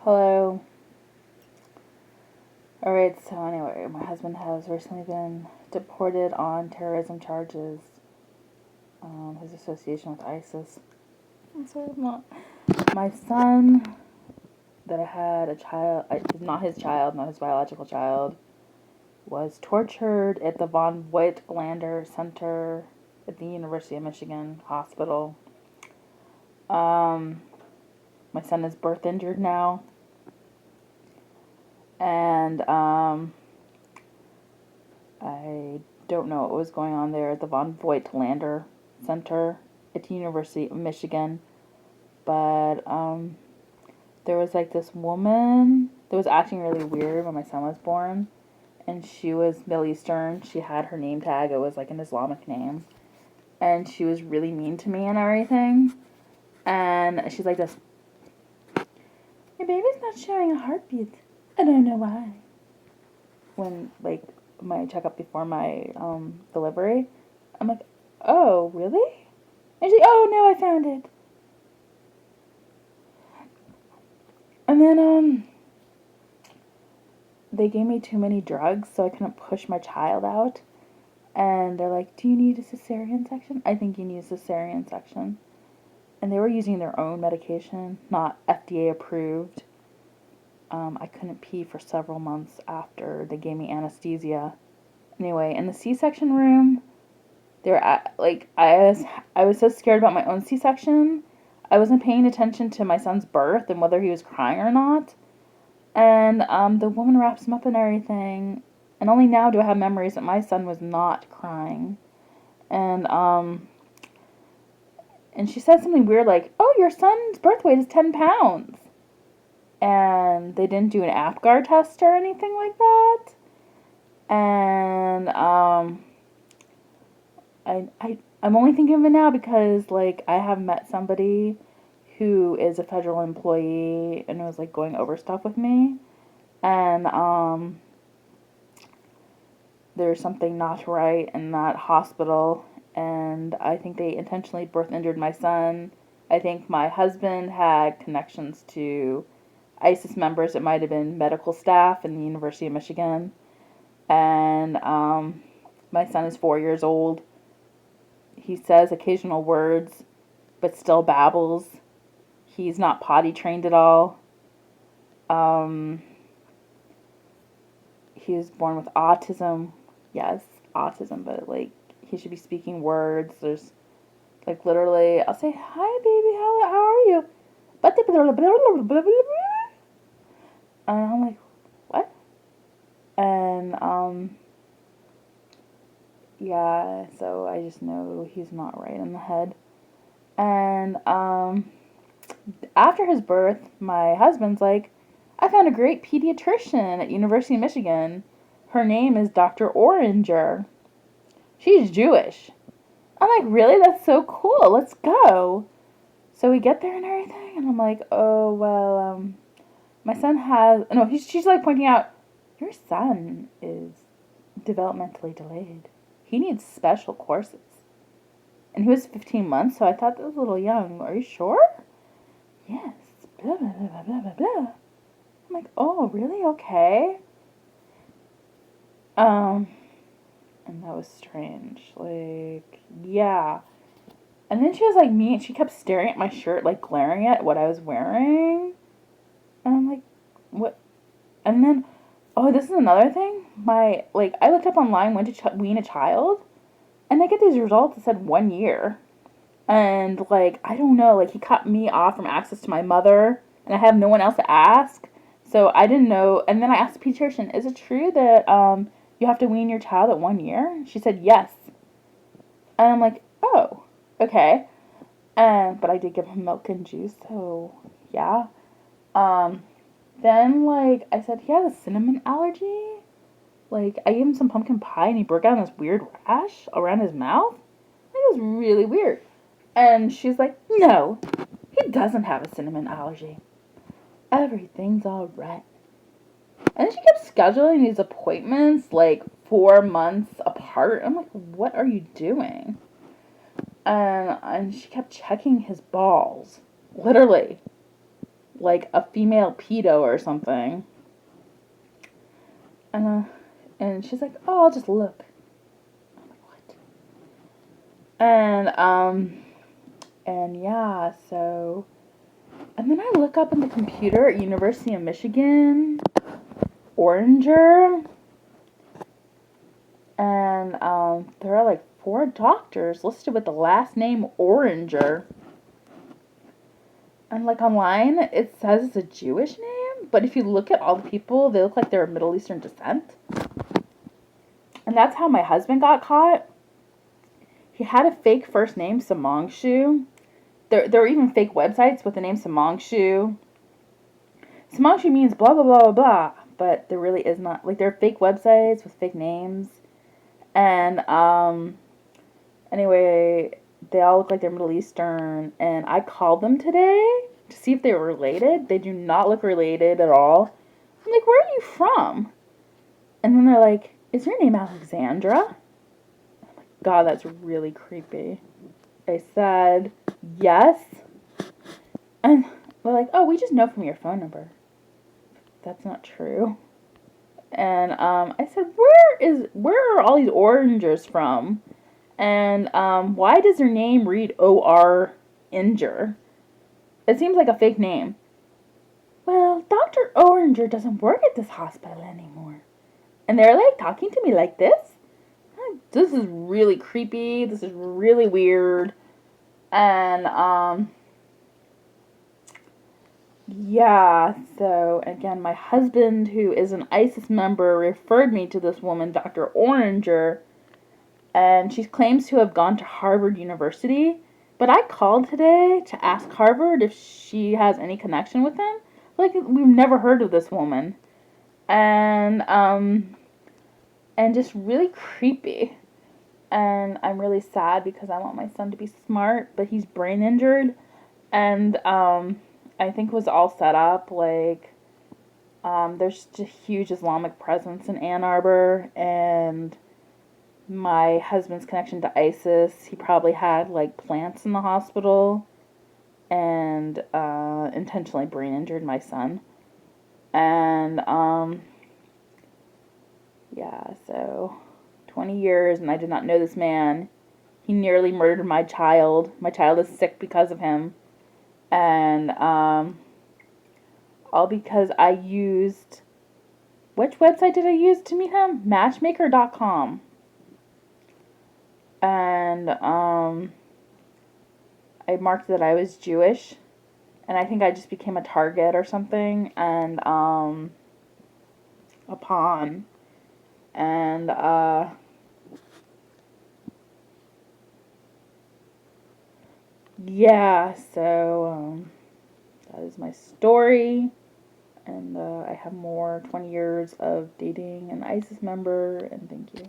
Hello. Alright, so anyway, my husband has recently been deported on terrorism charges, his association with ISIS. So my son, that I had a child, not his child, not his biological child, was tortured at the von Voigtlander Center at the University of Michigan Hospital. Um, my son is birth injured now, and I don't know what was going on there at the von Voigtlander Center at the University of Michigan, but there was like this woman that was acting really weird when my son was born, and she was Middle Eastern. She had her name tag, it was like an Islamic name, and she was really mean to me and everything. And she's like this, your baby's not showing a heartbeat. I don't know why. When like my checkup before my delivery, I'm like, oh really? And she's like, oh no, I found it. And then they gave me too many drugs, so I couldn't push my child out. And they're like, do you need a cesarean section? I think you need a cesarean section. And they were using their own medication, not FDA approved. I couldn't pee for several months after they gave me anesthesia. Anyway, in the C-section room, they were at, like, I was so scared about my own C-section. I wasn't paying attention to my son's birth and whether he was crying or not. And the woman wraps him up and everything. And only now do I have memories that my son was not crying. And and she said something weird like, "Oh, your son's birth weight is 10 pounds." And they didn't do an APGAR test or anything like that. And I'm only thinking of it now because like I have met somebody who is a federal employee and was like going over stuff with me. And there's something not right in that hospital, and I think they intentionally birth injured my son. I think my husband had connections to ISIS members. It might have been medical staff in the University of Michigan. And my son is 4 years old. He says occasional words, but still babbles. He's not potty trained at all. Um, he was born with autism. Yes, autism, but like he should be speaking words. There's like literally, I'll say, "Hi, baby, how are you?" And I'm like, "What?" And yeah, so I just know he's not right in the head. And after his birth, my husband's like, "I found a great pediatrician at University of Michigan. Her name is Dr. Oranger. She's Jewish." I'm like, "Really? That's so cool. Let's go." So we get there and everything, and I'm like, "Oh, well, my son has," no, she's like pointing out, "Your son is developmentally delayed. He needs special courses." And he was 15 months, so I thought that was a little young. Are you sure? Yes. Blah, blah, blah, blah, blah, blah. I'm like, oh, really? Okay. Um, and that was strange. Like, yeah. And then she was like me, and she kept staring at my shirt, like glaring at what I was wearing. And I'm like, what? And then, oh, this is another thing. I looked up online when to wean a child, and I get these results that said 1 year. And, like, I don't know, like, he cut me off from access to my mother, and I have no one else to ask. So I didn't know. And then I asked the pediatrician, is it true that, you have to wean your child at 1 year? She said yes. And I'm like, oh, okay. But I did give him milk and juice, so yeah. Um, then, like, I said he has a cinnamon allergy. Like, I gave him some pumpkin pie, and he broke out in this weird rash around his mouth. It was really weird. And she's like, no, he doesn't have a cinnamon allergy. Everything's all right. And then she kept scheduling these appointments like 4 months apart. I'm like, what are you doing? And she kept checking his balls. Literally. like a female pedo or something. And she's like, oh, I'll just look. I'm like, what? And yeah, so, and then I look up in the computer at University of Michigan, Oranger, and there are like 4 doctors listed with the last name Oranger. And like online, it says it's a Jewish name, but if you look at all the people, they look like they're of Middle Eastern descent. And that's how my husband got caught. He had a fake first name, Samangshu. There were even fake websites with the name Samangshu. Samangshu means blah, blah, blah, blah, blah. But there really is not. Like, there are fake websites with fake names. And, anyway, they all look like they're Middle Eastern. And I called them today to see if they were related. They do not look related at all. I'm like, where are you from? And then they're like, is your name Alexandra? God, that's really creepy. I said, yes. And they're like, oh, we just know from your phone number. That's not true. And I said, where are all these Orangers from? And why does their name read O.R. Inger? It seems like a fake name. Well, Dr. Oranger doesn't work at this hospital anymore. And they're like talking to me like this. This is really creepy. This is really weird. And, yeah, so again, my husband, who is an ISIS member, referred me to this woman, Dr. Oranger, and she claims to have gone to Harvard University. But I called today to ask Harvard if she has any connection with them. Like, we've never heard of this woman. And just really creepy. And I'm really sad because I want my son to be smart, but he's brain injured. And I think it was all set up. Like, there's just a huge Islamic presence in Ann Arbor, and my husband's connection to ISIS, he probably had like plants in the hospital and intentionally brain injured my son. And yeah, so 20 years, and I did not know this man. He nearly murdered my child. My child is sick because of him. And all because I used, which website did I use to meet him? Matchmaker.com. And I marked that I was Jewish, and I think I just became a target or something, and a pawn. And yeah, so that is my story. And I have more 20 years of dating an ISIS member, and thank you.